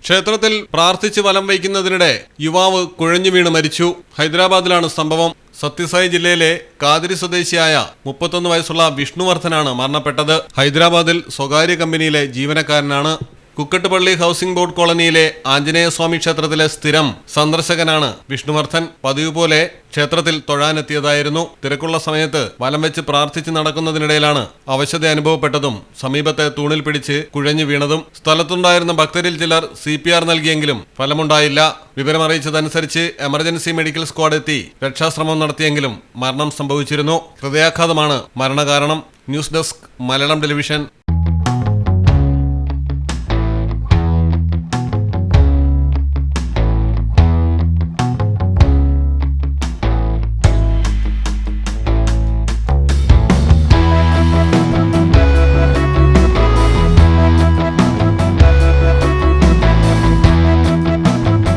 ക്ഷേത്രത്തിൽ പ്രാർത്ഥിച്ച് വലം വയ്ക്കുന്നതിനിടെ യുവാവ് കുഴഞ്ഞു വീണ് മരിച്ചു. ഹൈദരാബാദിലാണ് സംഭവം. സത്യസായി ജില്ലയിലെ കാതിരി സ്വദേശിയായ 31 വയസ്സുള്ള വിഷ്ണുവർദ്ധനാണ് മരണപ്പെട്ടത്. ഹൈദരാബാദിൽ സ്വകാര്യ കമ്പനിയിലെ ജീവനക്കാരനാണ്. കുക്കട്ടുപള്ളി ഹൗസിംഗ് ബോർഡ് കോളനിയിലെ ആഞ്ജനേയസ്വാമി ക്ഷേത്രത്തിലെ സ്ഥിരം സന്ദർശകനാണ് വിഷ്ണുവർദ്ധൻ. പതിവ് പോലെ ക്ഷേത്രത്തിൽ തൊഴാനെത്തിയതായിരുന്നു. തിരക്കുള്ള സമയത്ത് വലം വെച്ച് പ്രാർത്ഥിച്ച് നടക്കുന്നതിനിടയിലാണ് അവശത അനുഭവപ്പെട്ടതും സമീപത്തെ തൂണിൽ പിടിച്ച് കുഴഞ്ഞു വീണതും. സ്ഥലത്തുണ്ടായിരുന്ന ഭക്തരിൽ ചിലർ CPR നൽകിയെങ്കിലും ഫലമുണ്ടായില്ല. വിവരമറിയിച്ചതനുസരിച്ച് എമർജൻസി മെഡിക്കൽ സ്ക്വാഡ് എത്തി രക്ഷാശ്രമം നടത്തിയെങ്കിലും മരണം സംഭവിച്ചിരുന്നു. ഹൃദയാഘാതമാണ് മരണകാരണം. News desk, Malayalam television.